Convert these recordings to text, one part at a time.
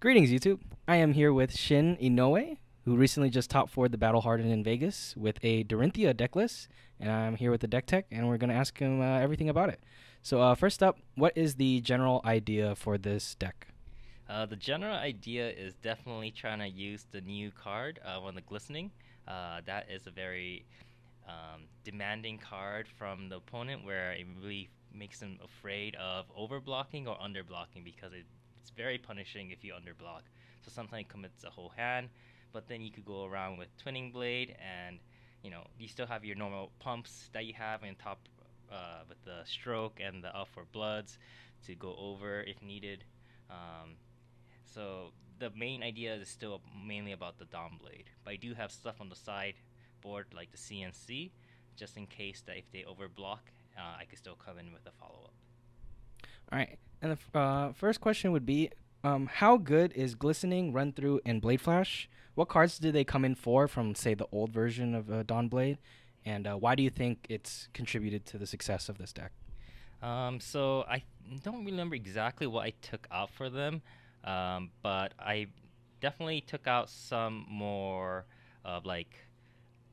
Greetings, YouTube. I am here with Shin Inoue, who recently just top 4'd the Battle Hardened in Vegas with a Dorinthea decklist, and I'm here with the deck tech, and we're going to ask him everything about it. So first up, what is the general idea for this deck? The general idea is definitely trying to use the new card, on the Glistening. That is a very demanding card from the opponent where it really makes them afraid of overblocking or underblocking because it's very punishing if you underblock. So sometimes it commits a whole hand, but then you could go around with Twinning Blade and you still have your normal pumps that you have on top with the stroke and the up for bloods to go over if needed. Um, so the main idea is still mainly about the Dawnblade, but I do have stuff on the sideboard like the CNC, just in case that if they overblock, I could still come in with a follow-up. All right, and the first question would be, how good is Glistening, Run Through, and Blade Flash? What cards do they come in for from, say, the old version of Dawnblade? And why do you think it's contributed to the success of this deck? So I don't remember exactly what I took out for them, but I definitely took out some more of like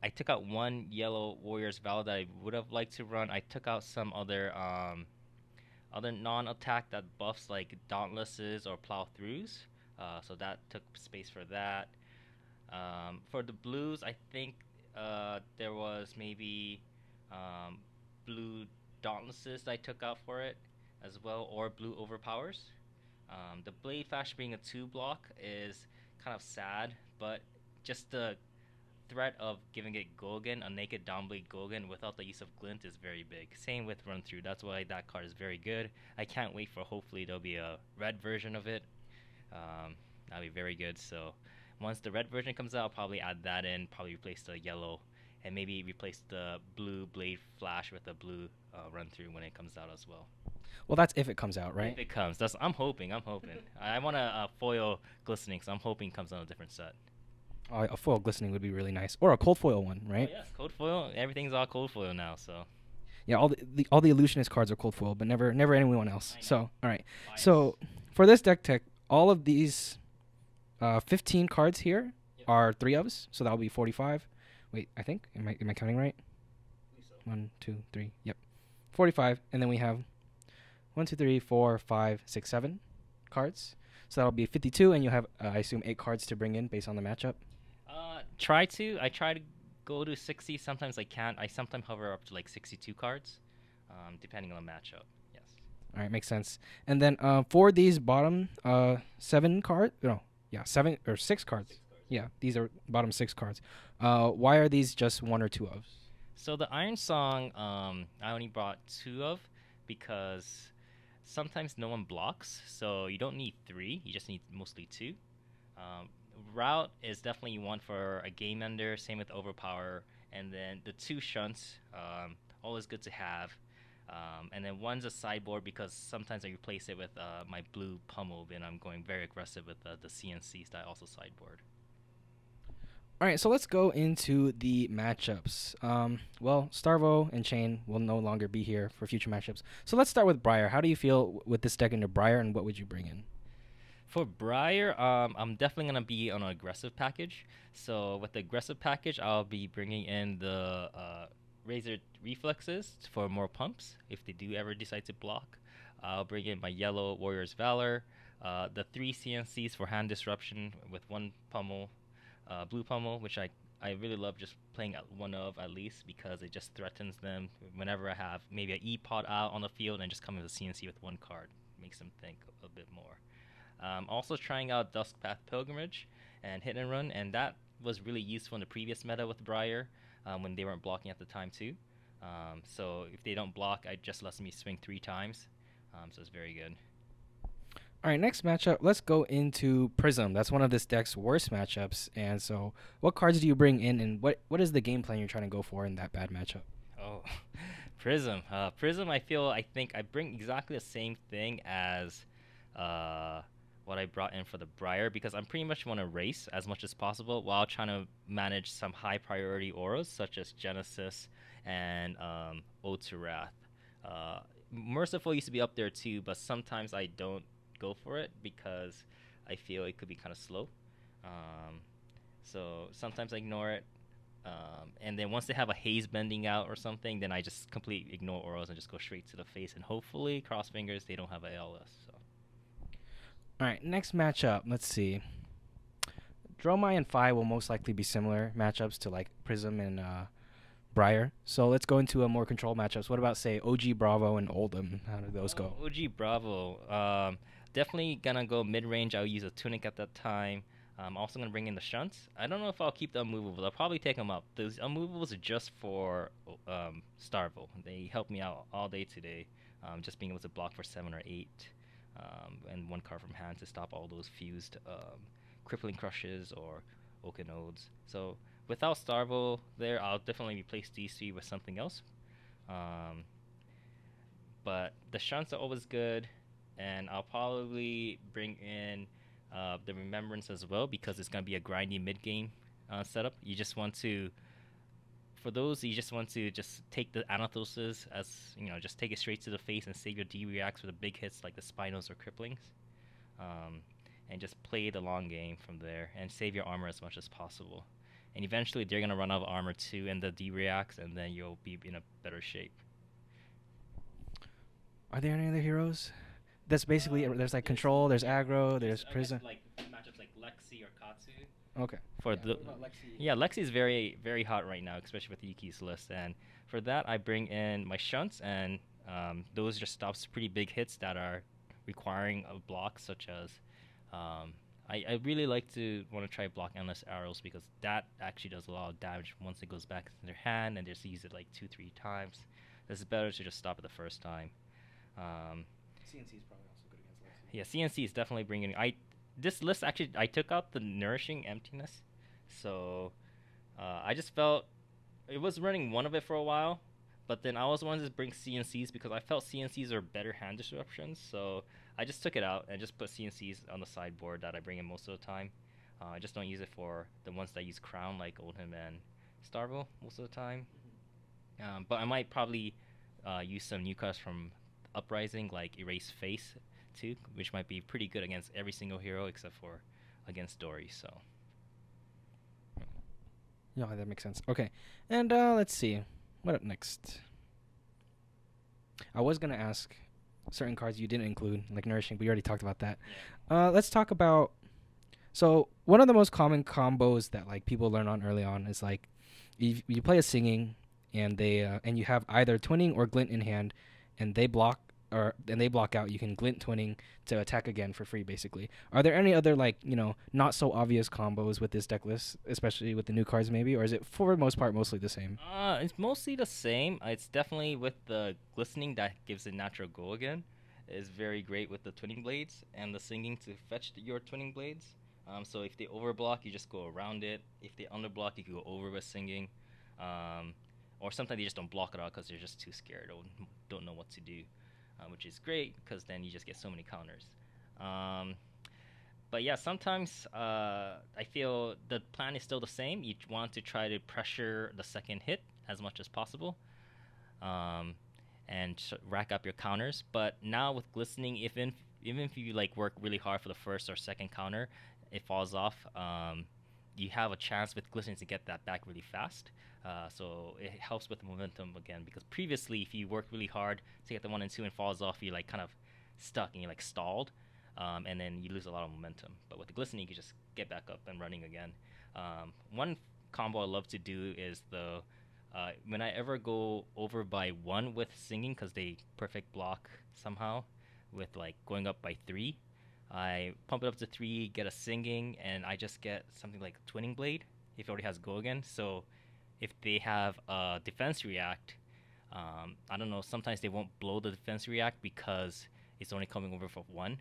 I took out one yellow Warriors Valor that I would have liked to run. I took out some other non-attack that buffs like Dauntlesses or Plow Throughs. So that took space for that. For the blues, I think there was maybe um, blue Dauntlesses that I took out for it as well, or blue Overpowers. The Blade Flash being a 2 block is kind of sad, but just the threat of giving it Gogan, a naked Downblade Gogan, without the use of Glint is very big. Same with Run Through. That's why that card is very good. I can't wait for hopefully there'll be a red version of it. That'll be very good. So once the red version comes out, I'll probably add that in, probably replace the yellow, and maybe replace the blue Blade Flash with a blue Run Through when it comes out as well. Well, that's if it comes out, right? If it comes, I'm hoping. I want a foil Glistening, so I'm hoping it comes on a different set. A foil Glistening would be really nice, or a cold foil one, right? Oh, yes, cold foil. Everything's all cold foil now, so. Yeah, all the illusionist cards are cold foil, but never anyone else. So all right, Bias. so for this deck tech, all of these 15 cards here are 3-ofs, so that'll be 45. Wait, I think am I counting right? So. 1, 2, 3. Yep, 45, and then we have 1, 2, 3, 4, 5, 6, 7 cards. So that'll be 52, and you have I assume 8 cards to bring in based on the matchup. I try to go to 60. Sometimes I can't. I sometimes hover up to like 62 cards, depending on the matchup. Yes. All right, makes sense. And then for these bottom 7 cards, no, yeah, 7 or 6 cards. Yeah, these are bottom 6 cards. Why are these just 1 or 2-ofs? So the Iron Song, I only brought 2 of because sometimes no one blocks, so you don't need 3. You just need mostly 2. Route is definitely one for a game ender. Same with Overpower, and then the 2 shunts, always good to have. And then one's a sideboard because sometimes I replace it with my blue pummel, and I'm going very aggressive with the CNCs that I also sideboard. All right, so let's go into the matchups. Well, Starvo and Chain will no longer be here for future matchups. So let's start with Briar. How do you feel with this deck into Briar, and what would you bring in? For Briar, I'm definitely going to be on an aggressive package. So with the aggressive package, I'll be bringing in the Razor Reflexes for more pumps if they do ever decide to block. I'll bring in my yellow Warriors Valor, the 3 CNCs for hand disruption with 1 pummel, blue pummel, which I really love just playing at 1 of at least because it just threatens them whenever I have maybe an E-Pod out on the field and just come with a CNC with 1 card. Makes them think a bit more. Also trying out Duskpath Pilgrimage and Hit and Run, and that was really useful in the previous meta with Briar when they weren't blocking at the time too. So if they don't block, it just lets me swing 3 times. So it's very good. All right, next matchup, let's go into Prism. That's one of this deck's worst matchups. And so what cards do you bring in, and what is the game plan you're trying to go for in that bad matchup? Oh, Prism. Prism, I think I bring exactly the same thing as what I brought in for the Briar because I'm pretty much want to race as much as possible while trying to manage some high priority auras such as Genesis and Ode to Wrath. Merciful used to be up there too, but sometimes I don't go for it because I feel it could be kind of slow. Um, so sometimes I ignore it. And then once they have a haze bending out or something, then I just completely ignore auras and just go straight to the face. And hopefully, cross fingers, they don't have a ALS. So All right, next matchup. Let's see. Dromai and Phi will most likely be similar matchups to like Prism and Briar. So let's go into a more controlled matchups. What about say OG Bravo and Oldham? How do those go? OG Bravo. Definitely gonna go mid range. I'll use a tunic at that time. I'm also gonna bring in the shunts. I don't know if I'll keep the unmovables. I'll probably take them up. Those unmovables are just for Starvo. They help me out all day today. Just being able to block for 7 or 8, and one card from hand to stop all those fused crippling crushes or Okanodes. So without Starvo there, I'll definitely replace these three with something else. Um, but the shunts are always good, and I'll probably bring in the remembrance as well because it's gonna be a grindy mid game setup. You just want to, for those, you just want to just take the Anathoses as just take it straight to the face and save your D reacts for the big hits like the Spinos or Cripplings, um, and just play the long game from there and save your armor as much as possible. And eventually they're gonna run out of armor too, and the D reacts, and then you'll be in a better shape. Are there any other heroes? That's basically it. There's like control, there's aggro, there's Prism. Like matchups like Lexi or Katsu. Okay. For Yeah, the what about Lexi? Yeah, Lexi is very very hot right now, especially with Yuki's list. And for that, I bring in my shunts, and those just stops pretty big hits that are requiring a block, such as I really like to want to try block endless arrows because that actually does a lot of damage once it goes back into their hand and they just use it like 2-3 times. It's better to just stop it the first time. CNC is probably also good against Lexi. Yeah, CNC is definitely bringing. This list actually I took out the nourishing emptiness, so I just felt it was running one of it for a while, but then I also wanted to bring CNCs because I felt CNCs are better hand disruptions. So I just took it out and just put CNCs on the sideboard that I bring in most of the time. I just don't use it for the ones that use Crown like Oldham and Starvo most of the time. But I might probably use some new cards from Uprising like Erase Face too, which might be pretty good against every single hero except for against Dory. So Yeah, that makes sense. Okay, and let's see. What up next? I was gonna ask certain cards you didn't include, like Nourishing, but you already talked about that. yeah. Let's talk about. So one of the most common combos that like people learn on early on is like, you play a Singing, and they and you have either Twinning or Glint in hand, and they block and they block out. You can Glint Twinning to attack again for free, basically. Are there any other like not so obvious combos with this deck list, especially with the new cards maybe, or is it for the most part mostly the same? It's mostly the same. It's definitely with the glistening that gives it natural go again. Is very great with the twinning blades and the singing to fetch your twinning blades. So if they overblock, you just go around it. If they underblock, you can go over with singing. Or sometimes you just don't block it out because you're just too scared or don't know what to do, which is great because then you just get so many counters. But yeah, sometimes I feel the plan is still the same. You want to try to pressure the second hit as much as possible, and rack up your counters. But now with glistening, even if you like work really hard for the first or second counter, it falls off. You have a chance with glistening to get that back really fast. So it helps with momentum again because previously, if you work really hard to get the 1 and 2 and falls off, you're like kind of stuck and you're like stalled. And then you lose a lot of momentum. But with the glistening, you can just get back up and running again. One combo I love to do is when I ever go over by 1 with singing, because they perfect block somehow, with like going up by 3, I pump it up to 3, get a singing, and I just get something like Twinning Blade if it already has go again. So if they have a defense react, I don't know, sometimes they won't blow the defense react because it's only coming over for 1.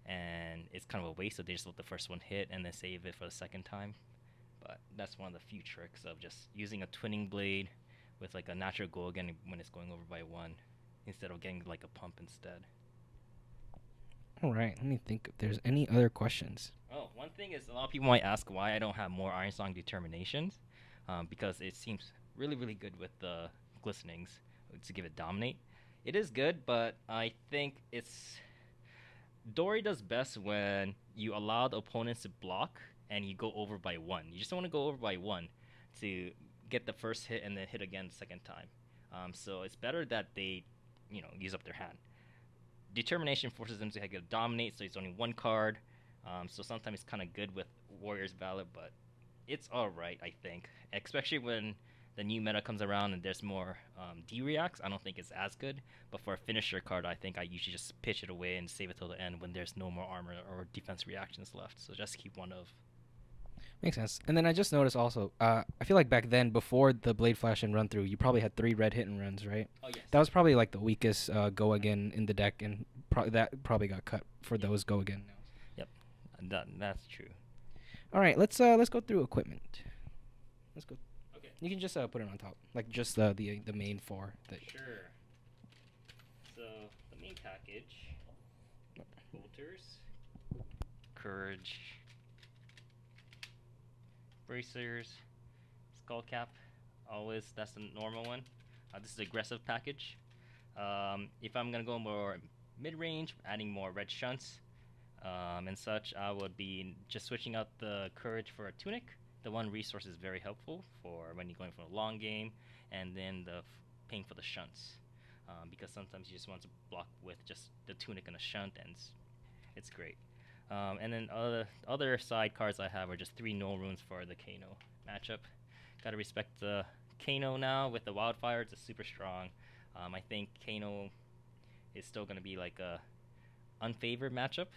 And it's kind of a waste, so they just let the first one hit and then save it for the second time. But that's one of the few tricks of just using a twinning blade with like a natural go again when it's going over by 1 instead of getting like a pump instead. All right, let me think if there's any other questions. Oh, one thing is a lot of people might ask why I don't have more Iron Song determinations, because it seems really really good with the glistenings to give it dominate. It is good, but I think it's Dory does best when you allow the opponents to block and you go over by one. You just don't want to go over by one to get the first hit and then hit again the second time. So it's better that they, use up their hand. Determination forces them to get dominate, so it's only one card. So sometimes it's kind of good with Warrior's Valor, but it's alright, I think. Especially when the new meta comes around and there's more D-reacts, I don't think it's as good. But for a finisher card, I think I usually just pitch it away and save it till the end when there's no more armor or defense reactions left. So just keep one of. Makes sense. And then I just noticed also, I feel like back then, before the Blade Flash and Run Through, you probably had 3 red hit and runs, right? Oh, yes. That was probably like the weakest go again in the deck, and that probably got cut for those go again. Yep, that's true. All right, let's go through equipment. Let's go. Okay. You can just put it on top, like just the main 4. Sure. So the main package: bolters, courage, bracers, skull cap. Always, that's the normal one. This is the aggressive package. If I'm gonna go more mid-range, adding more red shunts and such, I would be just switching out the courage for a tunic. The one resource is very helpful for when you're going for a long game, and then paying for the shunts, because sometimes you just want to block with just the tunic and a shunt, and it's great. And then other side cards I have are just 3 null runes for the Kano matchup. Gotta respect the Kano now with the Wildfire. It's super strong. I think Kano is still gonna be like a unfavored matchup,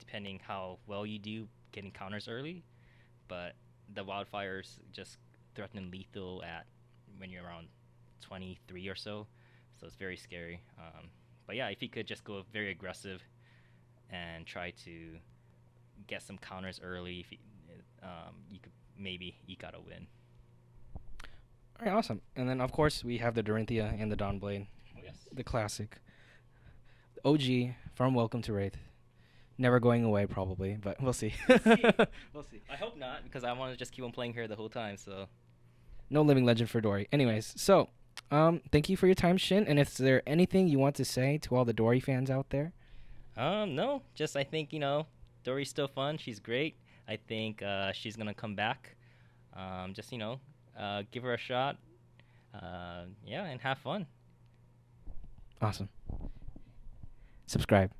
depending how well you do getting counters early. But the Wildfires just threaten lethal at when you're around 23 or so it's very scary. But yeah, if you could just go very aggressive and try to get some counters early, if you could maybe eke out a win. All right, awesome. And then of course we have the Dorinthea and the Dawnblade. Oh yes. The classic. OG from Welcome to Wraith. Never going away probably, but we'll see. We'll see. We'll see. I hope not, because I want to just keep on playing her the whole time. So. No living legend for Dory. Anyways, so thank you for your time, Shin. And is there anything you want to say to all the Dory fans out there? No, just I think Dory's still fun. She's great. I think she's gonna come back. Just give her a shot. Yeah, and have fun. Awesome. Subscribe.